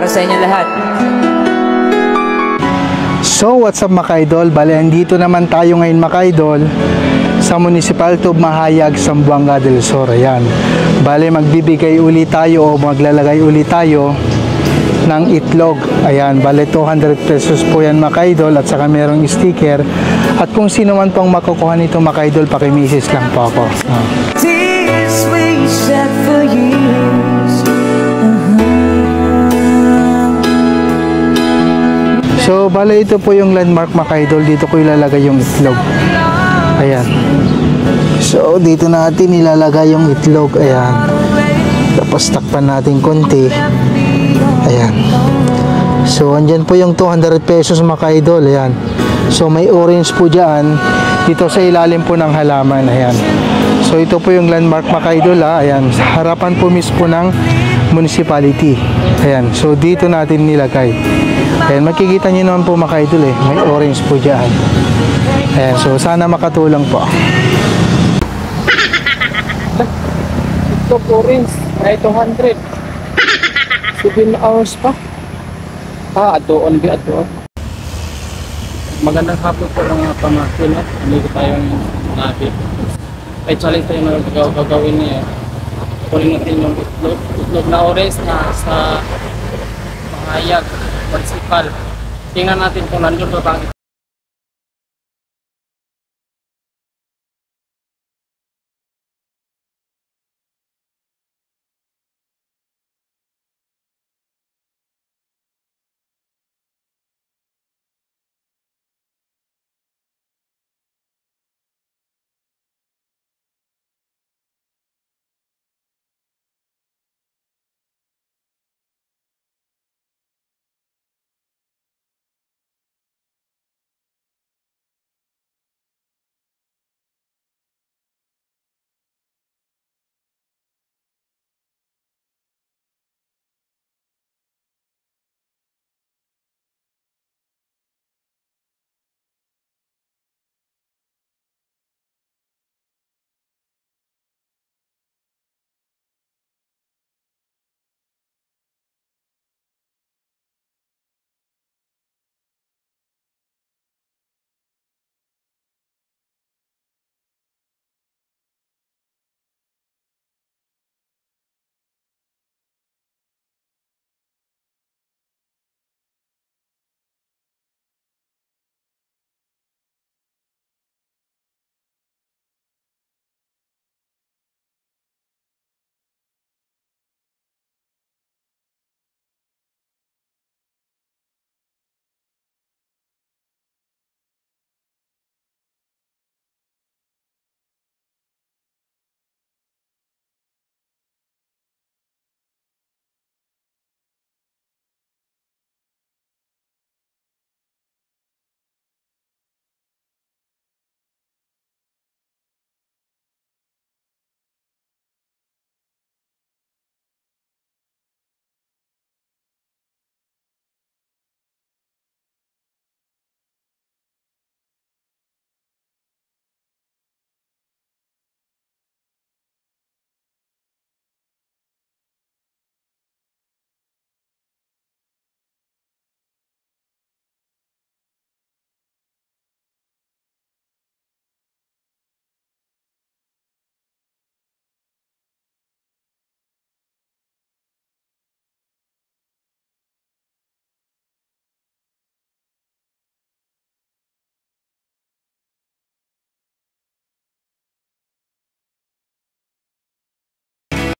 para sa inyo lahat. So what's up mga idol? Bale, andito naman tayo ngayon mga idol sa Municipal Tube Mahayag, Zamboanga del Sur. Ayan. Bale, magbibigay uli tayo o maglalagay uli tayo ng itlog. Ayan, bale 200 pesos po yan mga idol, at saka merong sticker. At kung sino man pong makukuha nito mga idol, pakimisis lang po ako. So bale, ito po yung landmark mga idol. Dito ko ilalagay yung itlog. Ayan. So dito natin ilalagay yung itlog. Ayan. Tapos takpan natin konti. Ayan. So andyan po yung 200 pesos mga idol. Ayan. So may orange po dyan dito sa ilalim po ng halaman. Ayan. So ito po yung landmark mga idol, ha. Ayan. Sa harapan po mismo ng municipality. Ayan. So dito natin nilagay. Ayan, makikita nyo naman po mga idol, may orange po dyan. Ayan, so sana makatulong po. Ito orange, ay 200. 7 hours pa. Adoon bi adoon. Magandang hapon po mga pamangkin, no? Nandito tayong nabi. Ay challenge tayo na gagawin niya. Kunin natin yung itlog na orange na sa Mahayag Municipal. Tingnan natin kung nandun ba ang